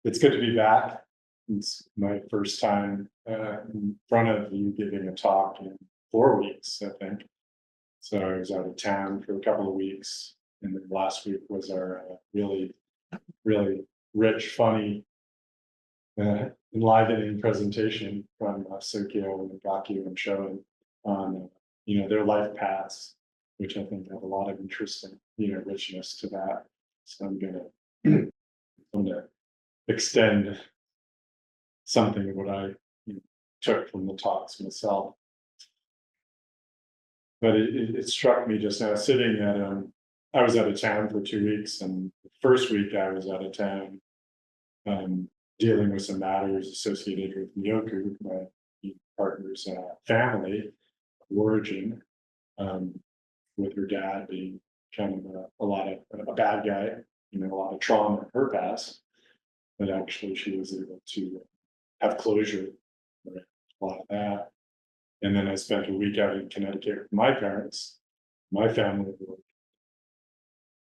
It's good to be back. It's my first time in front of you giving a talk in 4 weeks, I think. So I was out of town for a couple of weeks, and then last week was our really, really rich, funny, enlivening presentation from Sokyo and Gakyo and Shoin on their life paths, which I think have a lot of interesting richness to that. So I'm gonna extend something of what I took from the talks myself. But it struck me just now sitting at I was out of town for 2 weeks, and the first week I was out of town dealing with some matters associated with Miyoku, my partner's family of origin, with her dad being kind of a bad guy, a lot of trauma in her past. But actually she was able to have closure with a lot of that. And then I spent a week out in Connecticut with my parents. My family were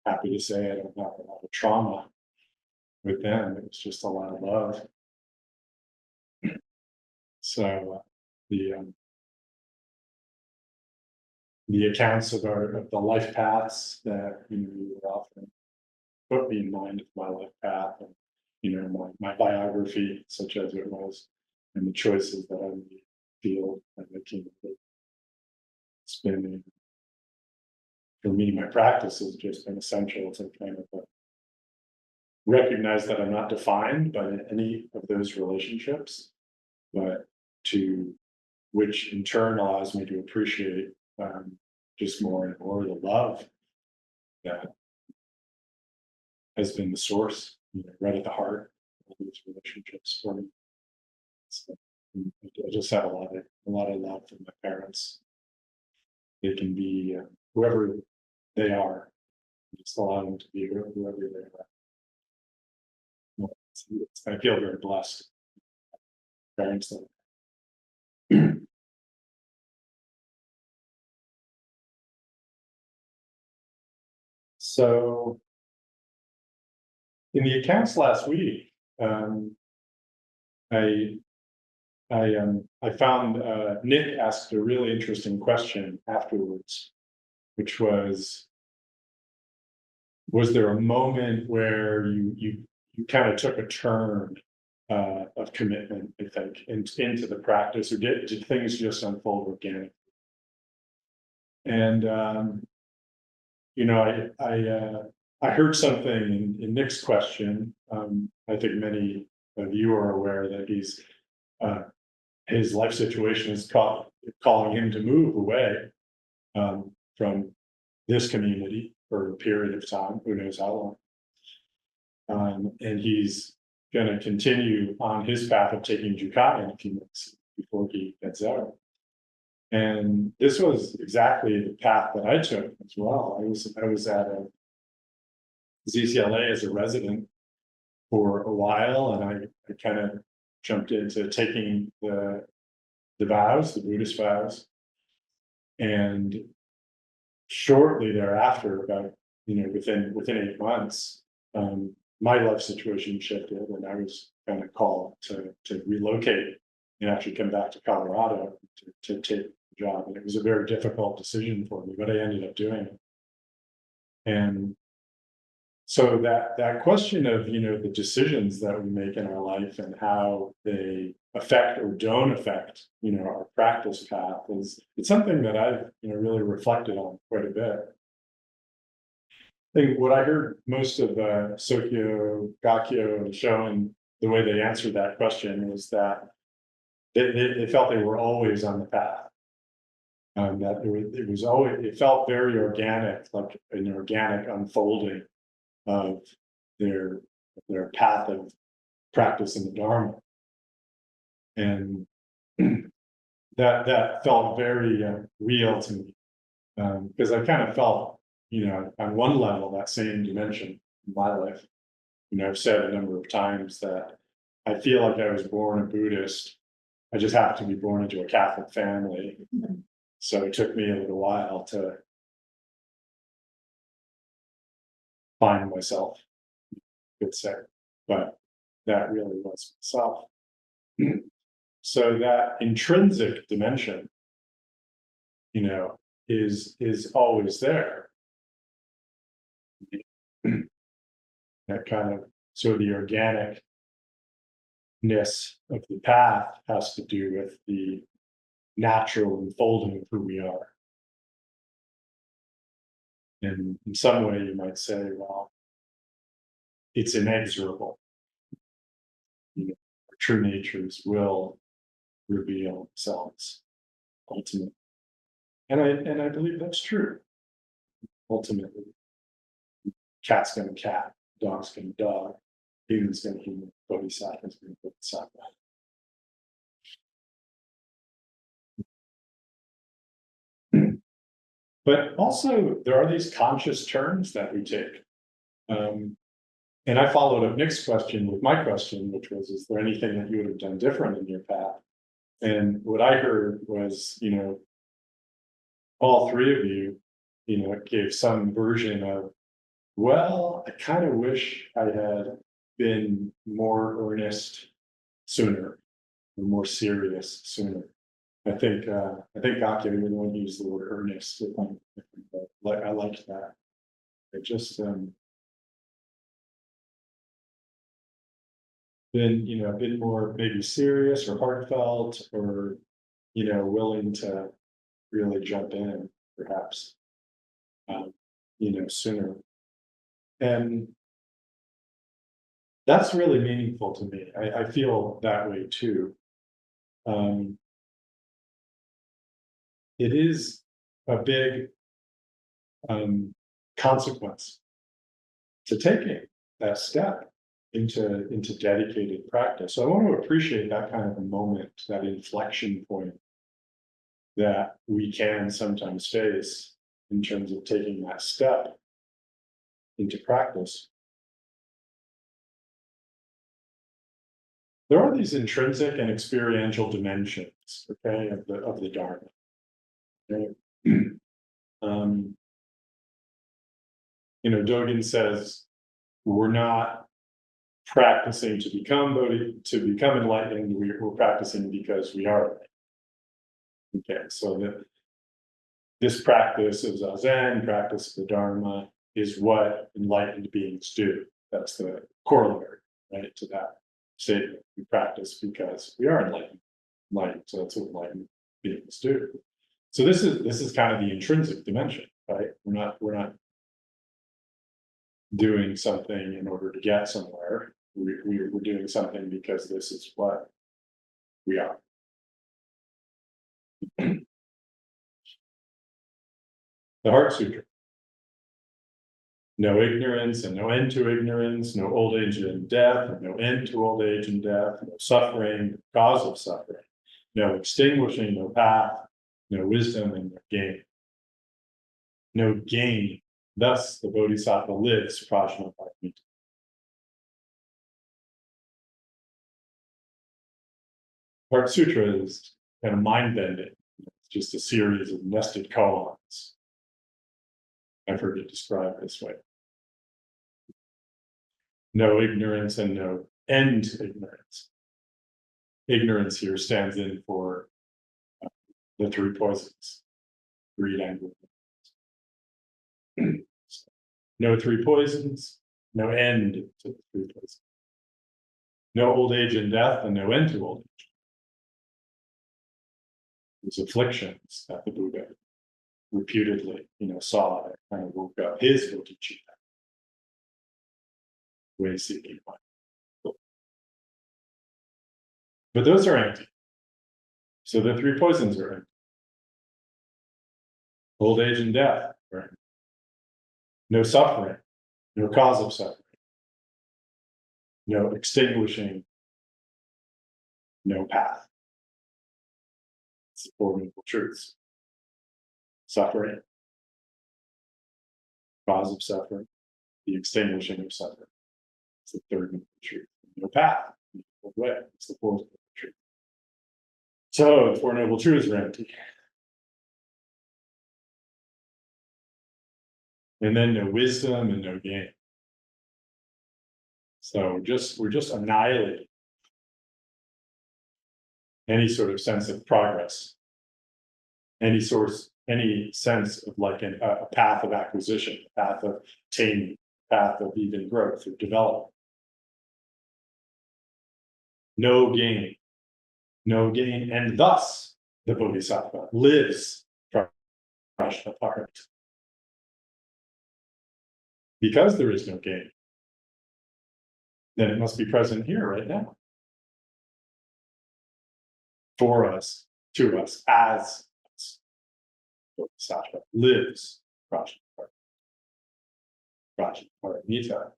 happy to say I don't have a lot of trauma with them. It was just a lot of love. So the accounts of the life paths that you were often put me in mind of my life path, and my biography, such as it was, and the choices that I made field and making. It's been, for me, my practice has just been essential to kind of recognize that I'm not defined by any of those relationships, but which in turn allows me to appreciate just more and more the love that has been the source, right at the heart of these relationships for me. So, I just have a lot of love for my parents. They can be whoever they are. Just allow them to be whoever they are. I feel very blessed. Parents that. So, in the accounts last week, I found Nick asked a really interesting question afterwards, which was there a moment where you kind of took a turn of commitment, I think, into the practice, or did things just unfold organically? And I heard something in Nick's question. I think many of you are aware that his life situation is calling him to move away from this community for a period of time, who knows how long. And he's going to continue on his path of taking Jukai in a few months before he heads out. And this was exactly the path that I took as well. I was at a ZCLA as a resident for a while, and I kind of jumped into taking the vows, the Buddhist vows, and shortly thereafter, about within 8 months, my life situation shifted, and I was kind of called to relocate and actually come back to Colorado to take the job. And it was a very difficult decision for me, but I ended up doing it. And so that question of the decisions that we make in our life and how they affect or don't affect our practice path it's something that I've really reflected on quite a bit. I think what I heard most of Sokyo, Gakyo, and Shoin, the way they answered that question was that they felt they were always on the path. That it felt very organic, like an organic unfolding of their path of practice in the Dharma. And that felt very real to me, because I kind of felt, on one level, that same dimension in my life. I've said a number of times that I feel like I was born a Buddhist. I just happened to be born into a Catholic family. Mm-hmm. So it took me a little while to find myself, good say. But that really was myself. So that intrinsic dimension, is always there. That kind of, so the organicness of the path has to do with the natural unfolding of who we are. And in some way, you might say, well, it's inexorable. Our true natures will reveal themselves ultimately. And I believe that's true. Ultimately, cat's gonna cat, dog's gonna dog, human's gonna human, bodhisattva's gonna bodhisattva. But also, there are these conscious turns that we take. And I followed up Nick's question with my question, which was, is there anything that you would have done different in your path? And what I heard was, all three of you, gave some version of, well, I kind of wish I had been more earnest sooner, or more serious sooner. I think Gakya, you're the one who used the word earnest. I liked that. It just been more maybe serious or heartfelt, or willing to really jump in, perhaps, sooner. And that's really meaningful to me. I feel that way too. It is a big consequence to taking that step into dedicated practice. So I want to appreciate that kind of a moment, that inflection point that we can sometimes face in terms of taking that step into practice. There are these intrinsic and experiential dimensions, okay, of the Dharma. Okay? Dogen says we're not practicing to become enlightened. We're practicing because we are enlightened. Okay, so this practice of Zazen, practice of the Dharma, is what enlightened beings do. That's the corollary, right, to that statement. We practice because we are enlightened. So that's what enlightened beings do. So this is kind of the intrinsic dimension, right? We're not doing something in order to get somewhere. We're doing something because this is what we are. The Heart Sutra. No ignorance and no end to ignorance, no old age and death, and no end to old age and death, no suffering, no cause of suffering, no extinguishing, no path, no wisdom, and no gain. No gain. Thus the bodhisattva lives prajnaparamita. Heart Sutra is kind of mind-bending. It's just a series of nested koans. I've heard it described this way. No ignorance and no end to ignorance. Ignorance here stands in for the three poisons: greed, anger, and no three poisons, no end to the three poisons. No old age and death, and no end to old age. These afflictions that the Buddha reputedly, saw that kind of woke up his bodhicitta, way seeking mind. But those are empty. So the three poisons are empty. Old age and death are empty. No suffering, no cause of suffering, no extinguishing, no path. It's the Four Noble Truths. Suffering, cause of suffering, the extinguishing of suffering. It's the third noble truth. No path, no way. It's the fourth noble truth. So the Four Noble Truths are empty. And then no wisdom and no gain. So we're just annihilating any sort of sense of progress, any sense of like a path of acquisition, a path of attainment, path of even growth or development. No gain, and thus the bodhisattva lives apart. Because there is no gain, then it must be present here right now. For us, to us, as us. Bodhisattva lives Prajnaparamita.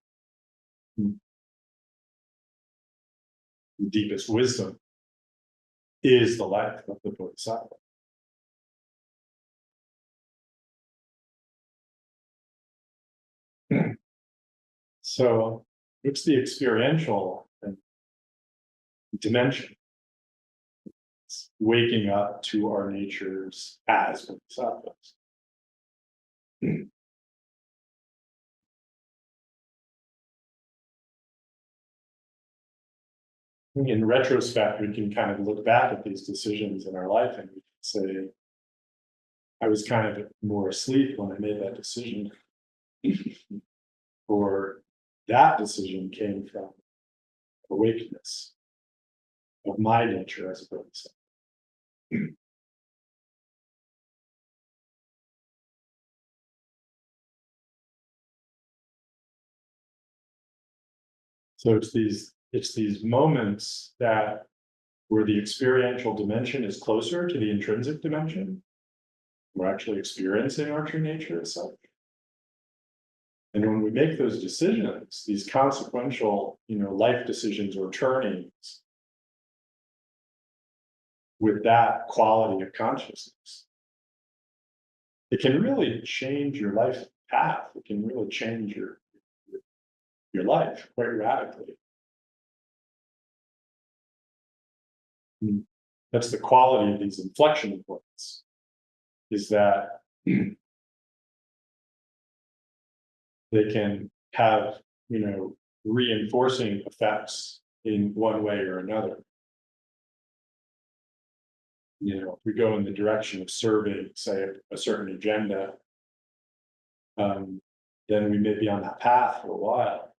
The deepest wisdom is the life of the bodhisattva. So it's the experiential dimension. It's waking up to our natures as bodhisattvas. In retrospect, we can kind of look back at these decisions in our life and we can say, I was kind of more asleep when I made that decision. Or that decision came from awakeness of my nature as a bodhisattva. So it's these moments that where the experiential dimension is closer to the intrinsic dimension. We're actually experiencing our true nature as such. And when we make those decisions, these consequential, life decisions or turnings with that quality of consciousness, it can really change your life path. It can really change your life quite radically. That's the quality of these inflection points, is that they can have, reinforcing effects in one way or another. If we go in the direction of serving, say, a certain agenda, then we may be on that path for a while.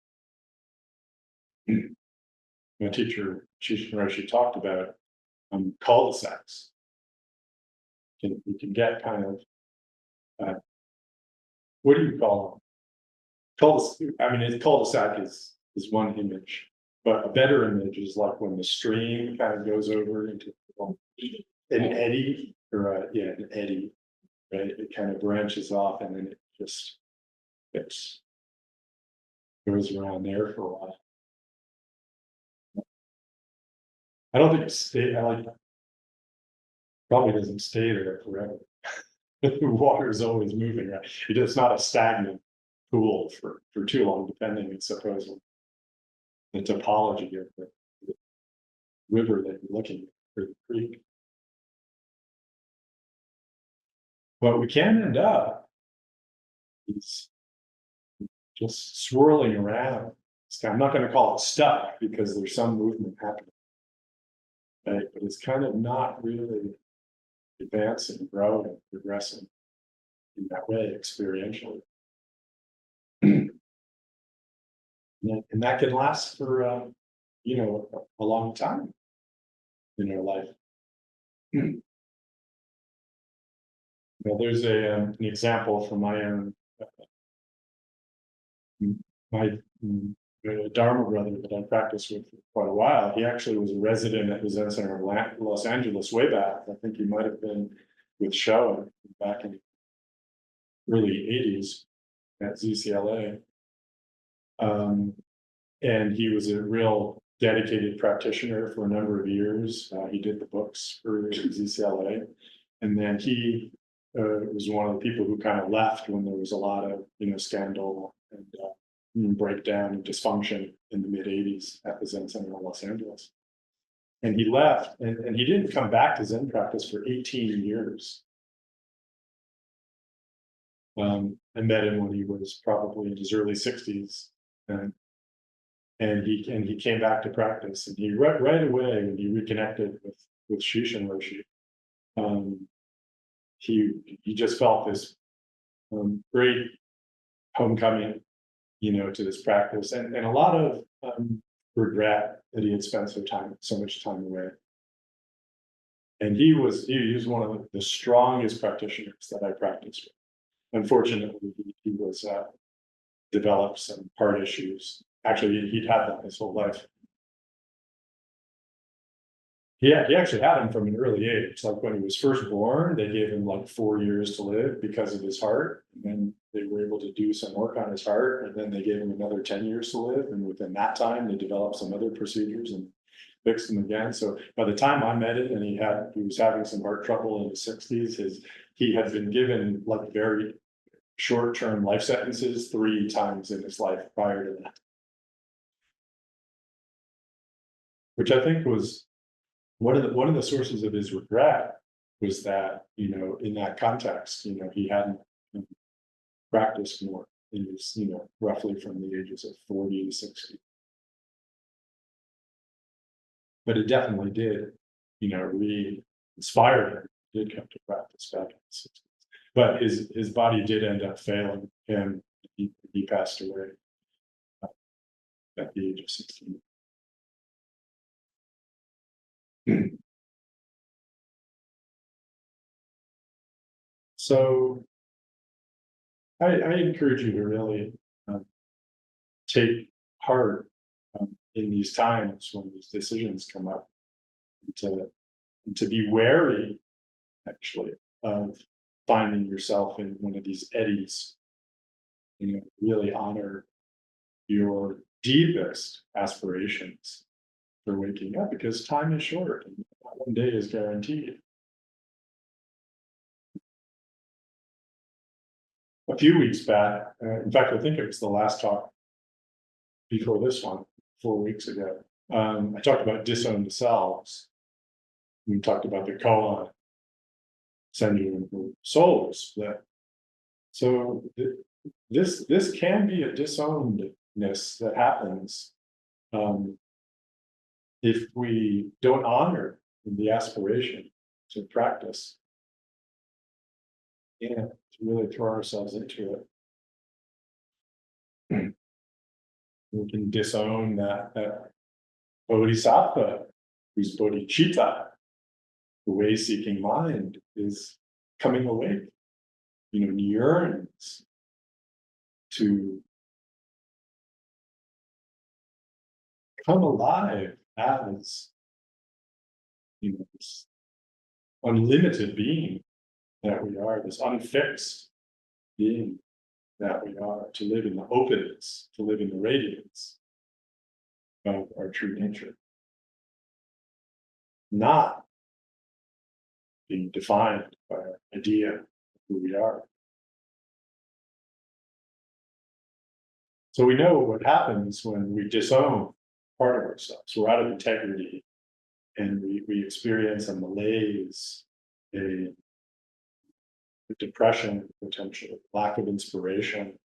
My teacher, Shishin Roshi, talked about cul-de-sacs. You can get kind of, what do you call them? Cul-de-sac is one image, but a better image is like when the stream kind of goes over into an eddy, or an eddy, right? It kind of branches off and then it just goes around there for a while. I don't think probably doesn't stay there forever. The water is always moving, right? It's not a stagnant pool for too long, depending, I suppose, on the topology of the river that you're looking at, or the creek. But we can end up just swirling around. I'm not going to call it stuck because there's some movement happening, right? But it's kind of not really advancing, growing, progressing in that way experientially. And that can last for a long time in your life. Well, there's an example from my own Dharma brother that I practiced with for quite a while. He actually was a resident at the Zen Center of Los Angeles way back. I think he might have been with Showa back in the early 80s at ZCLA. And he was a real dedicated practitioner for a number of years. He did the books for ZCLA. And then he was one of the people who kind of left when there was a lot of, scandal and breakdown and dysfunction in the mid 80s at the Zen Center of Los Angeles. And he left and he didn't come back to Zen practice for 18 years. I met him when he was probably in his early 60s. And And he came back to practice, and he right away, when he reconnected with Shishin Roshi, he just felt this great homecoming, to this practice, and a lot of regret that he had spent so much time away. And he was one of the strongest practitioners that I practiced with. Unfortunately, he was developed some heart issues. Actually, he'd had them his whole life. He actually had him from an early age. Like when he was first born, they gave him like 4 years to live because of his heart. And then they were able to do some work on his heart. And then they gave him another 10 years to live. And within that time, they developed some other procedures and fixed him again. So by the time I met him, and he was having some heart trouble in his 60s, he had been given like very short-term life sentences 3 times in his life prior to that. Which I think was one of the sources of his regret, was that, in that context, he hadn't practiced more in his, roughly from the ages of 40 to 60. But it definitely did, re-inspire him. He did come to practice back in the 60s. But his body did end up failing him. He passed away at the age of 16. So I encourage you to really take heart in these times when these decisions come up, and to be wary, actually, of finding yourself in one of these eddies. Really honor your deepest aspirations for waking up, because time is short and not one day is guaranteed. A few weeks back, in fact, I think it was the last talk before this one, 4 weeks ago, I talked about disowned selves. We talked about the koan, sending souls split. So this can be a disownedness that happens if we don't honor the aspiration to practice, and to really throw ourselves into it. We can disown that bodhisattva, whose bodhicitta, the way-seeking mind, is coming awake, yearns to come alive as, this unlimited being that we are, this unfixed being that we are, to live in the openness, to live in the radiance of our true nature, not being defined by our idea of who we are. So we know what happens when we disown part of ourselves. We're out of integrity, and we experience a malaise, a depression, potential lack of inspiration.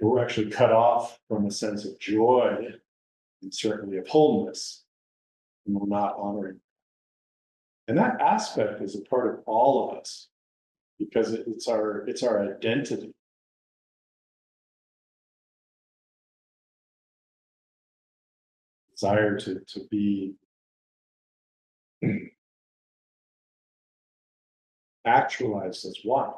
We're actually cut off from a sense of joy, and certainly of wholeness, and we're not honoring. And that aspect is a part of all of us, because it's our identity. Desire to be actualized as one.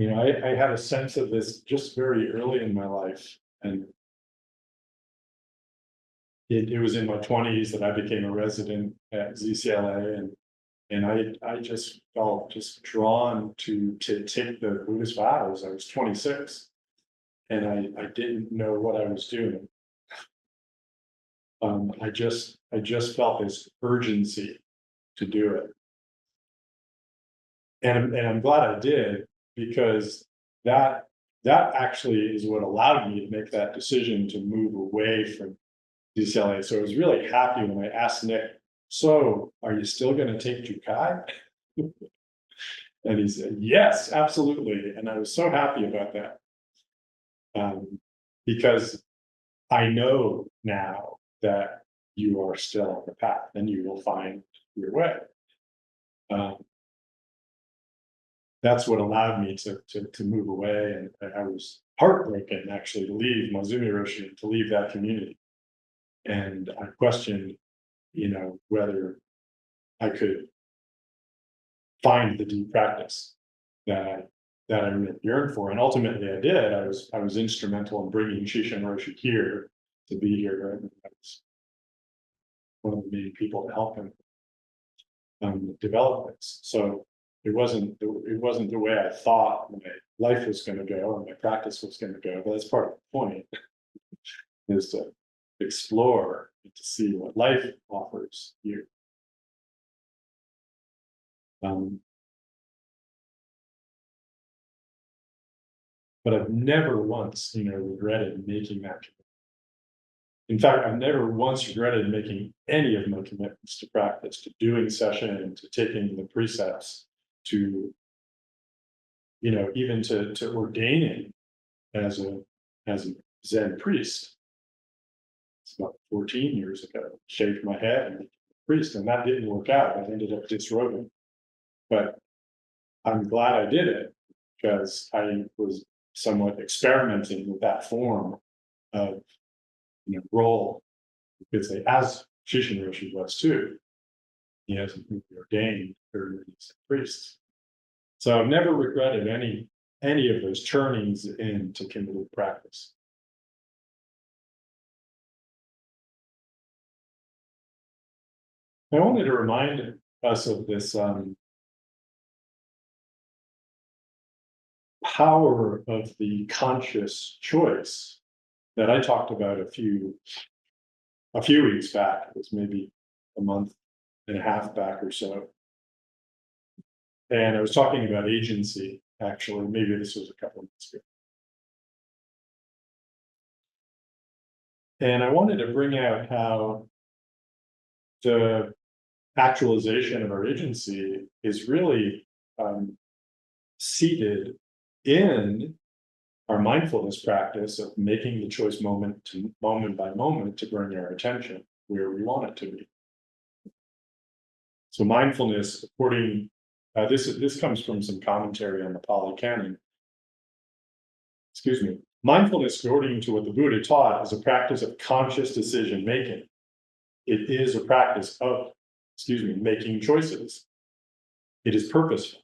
I had a sense of this just very early in my life, and it was in my 20s that I became a resident at ZCLA, and I just felt just drawn to take the Buddhist vows. I was 26, and I didn't know what I was doing. I just felt this urgency to do it, and I'm glad I did, because that actually is what allowed me to make that decision to move away from DCLA. So I was really happy when I asked Nick, so are you still going to take Jukai? And he said, yes, absolutely. And I was so happy about that. Because I know now that you are still on the path and you will find your way. That's what allowed me to move away. And I was heartbroken actually to leave Mazumi Roshi, to leave that community. And I questioned, whether I could find the deep practice that I really yearned for. And ultimately I did. I was instrumental in bringing Shishin Roshi here to be here. And I was one of the main people to help him develop this. So it wasn't the way I thought my life was going to go and my practice was going to go. But that's part of the point, is to explore and to see what life offers you. But I've never once, regretted making that commitment. In fact, I've never once regretted making any of my commitments to practice, to doing session, to taking the precepts, to, even to ordaining as a Zen priest. It's about 14 years ago. Shaved my head and became a priest, and that didn't work out. I ended up disrobing. But I'm glad I did it, because I was somewhat experimenting with that form of role, because as Shishin Roshi was too, he hasn't been ordained for priests. So I've never regretted any of those turnings into committed practice. I wanted to remind us of this power of the conscious choice that I talked about a few weeks back. It was maybe a month and a half back or so. And I was talking about agency, actually. Maybe this was a couple of months ago. And I wanted to bring out how the actualization of our agency is really seated in our mindfulness practice of making the choice moment by moment to bring our attention where we want it to be. So mindfulness, according this comes from some commentary on the Pali Canon. Excuse me. Mindfulness, according to what the Buddha taught, is a practice of conscious decision making. It is a practice of, making choices. It is purposeful.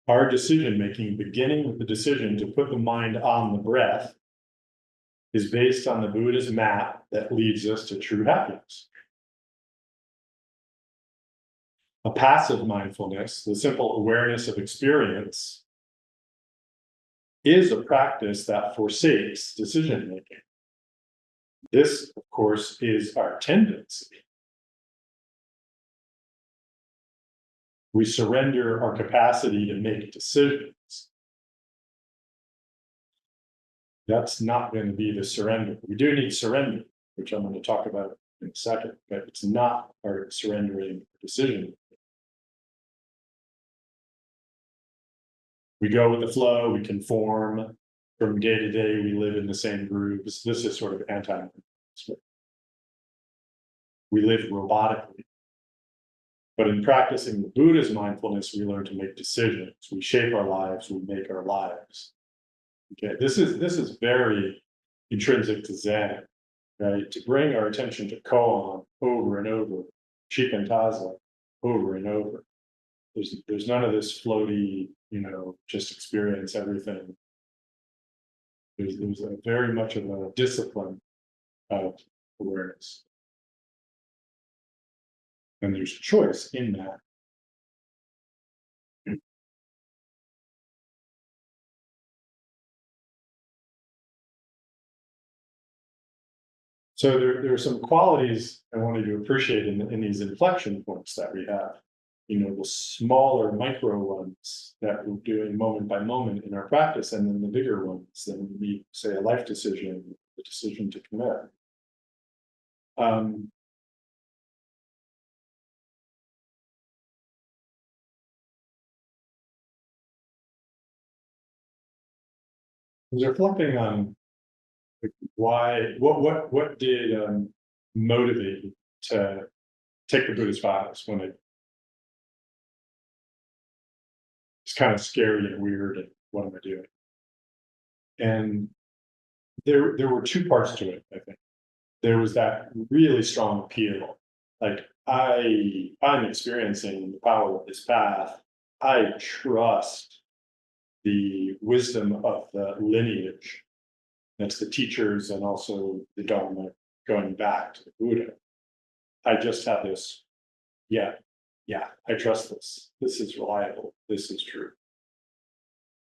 Our decision making, beginning with the decision to put the mind on the breath, is based on the Buddha's map that leads us to true happiness. A passive mindfulness, the simple awareness of experience, is a practice that forsakes decision making. This, of course, is our tendency. We surrender our capacity to make decisions. That's not going to be the surrender. We do need surrender, which I'm going to talk about in a second, but it's not our surrendering decision. We go with the flow, we conform. From day to day, we live in the same groups. This is sort of anti-mindfulness. We live robotically. But in practicing the Buddha's mindfulness, we learn to make decisions. We shape our lives, we make our lives. Okay, this is very intrinsic to Zen, right? To bring our attention to koan over and over, shikantaza over and over. There's none of this floaty, just experience everything. There's a very much of a discipline of awareness. And there's choice in that. So there are some qualities I wanted to appreciate in these inflection points that we have. The smaller micro ones that we're doing moment by moment in our practice, and then the bigger ones, then we say a life decision, the decision to commit. Um, I was reflecting on why, what did motivate you to take the Buddhist vows when it's kind of scary and weird and what am I doing? And there were two parts to it, I think. There was that really strong appeal. Like I'm experiencing the power of this path. I trust the wisdom of the lineage. That's the teachers and also the dharma going back to the Buddha. I just have this, yeah, yeah, I trust this. This is reliable. This is true.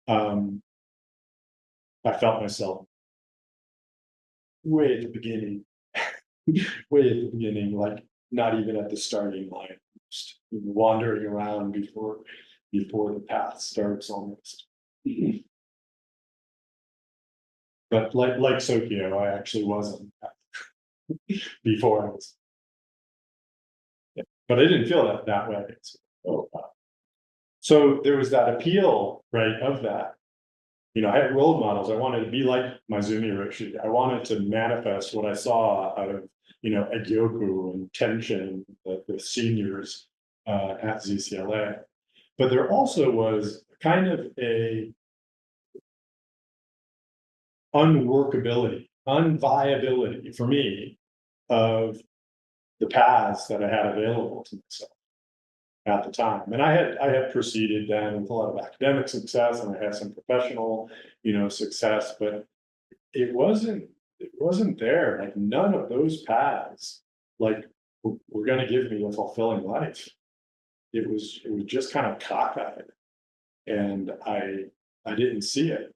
Um, I felt myself way at the beginning, way at the beginning, like not even at the starting line, just wandering around before the path starts almost. But like Sokyo, I actually wasn't before I was, yeah. But I didn't feel that way. Oh, wow. So there was that appeal, right, of that. You know, I had role models. I wanted to be like Maizumi Roshi. I wanted to manifest what I saw out of, you know, Egyoku and Tenshin, the seniors at ZCLA. But there also was kind of a unworkability, unviability for me of the paths that I had available to myself at the time. And I had proceeded then with a lot of academic success and I had some professional, you know, success, but it wasn't there. Like none of those paths like were going to give me a fulfilling life. It was just kind of cockeyed and I didn't see it.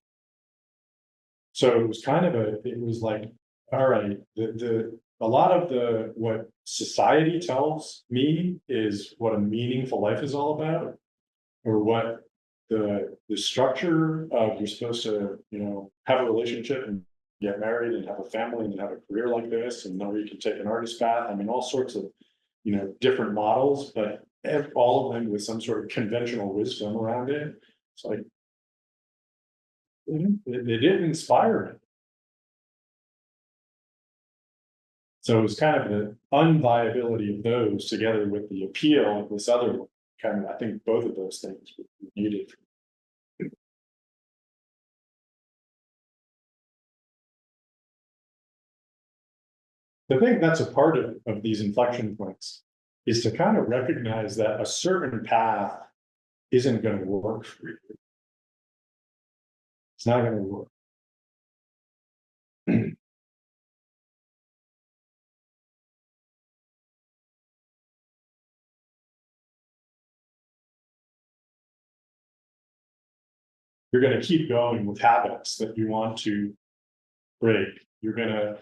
So it was kind of it was like, all right, a lot of what society tells me is what a meaningful life is all about, or what the structure of you're supposed to, you know, have a relationship and get married and have a family and have a career like this, and now you can take an artist path. I mean, all sorts of, you know, different models, but all of them with some sort of conventional wisdom around it. It's like it didn't inspire me. So it was kind of the unviability of those together with the appeal of this other one. Kind of, I think both of those things were needed. I think that's a part of these inflection points is to kind of recognize that a certain path isn't going to work for you. It's not going to work. You're going to keep going with habits that you want to break. You're going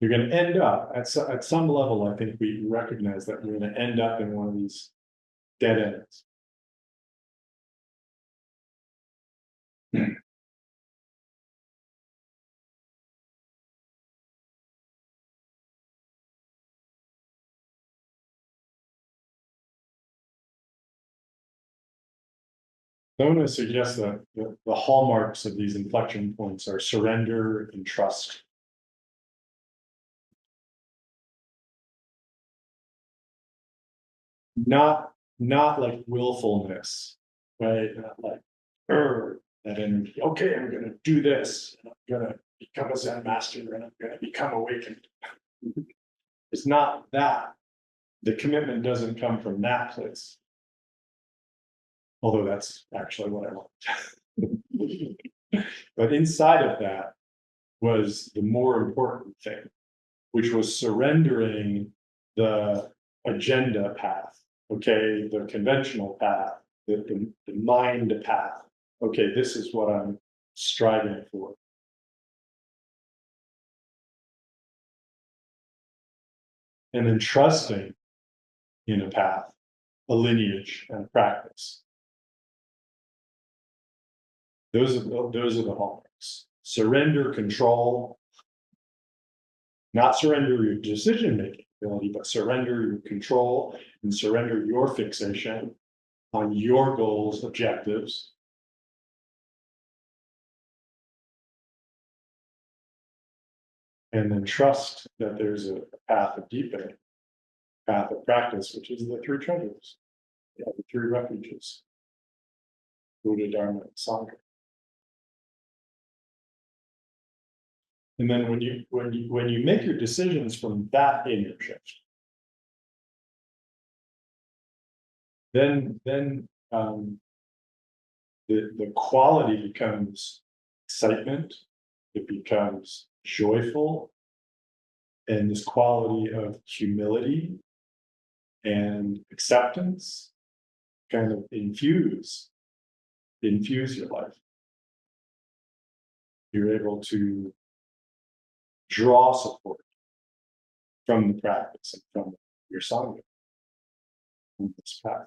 to end up at some level. I think we recognize that we're going to end up in one of these dead ends. I want to suggest that the hallmarks of these inflection points are surrender and trust. Not like willfulness, right? Not like that energy. Okay, I'm going to do this. And I'm going to become a Zen master, and I'm going to become awakened. It's not that. The commitment doesn't come from that place. Although that's actually what I want. But inside of that was the more important thing, which was surrendering the agenda path, okay, the conventional path, the mind path. Okay, this is what I'm striving for. And then trusting in a path, a lineage, and a practice. Those are the hallmarks. Surrender, control, Not surrender your decision-making ability, but surrender your control and surrender your fixation on your goals, objectives. And then trust that there's a path of deepening, path of practice, which is the three treasures, the three refuges, Buddha, Dharma, and Sangha. And then when you make your decisions from that inner shift, then the quality becomes excitement, it becomes joyful, and this quality of humility and acceptance kind of infuse your life. You're able to draw support from the practice and from your Sangha on this path,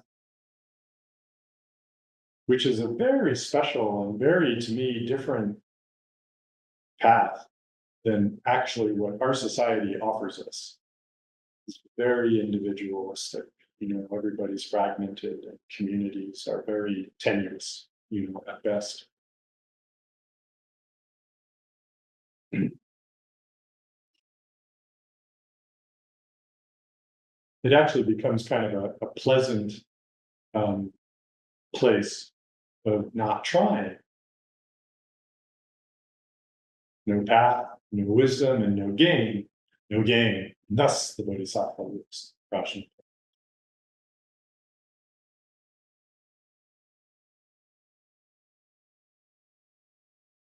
which is a very special and very, to me, different path than actually what our society offers us. It's very individualistic. Everybody's fragmented and communities are very tenuous, at best. It actually becomes kind of a pleasant place of not trying. No path, no wisdom, and no gain. No gain. Thus the bodhisattva lives. Rational.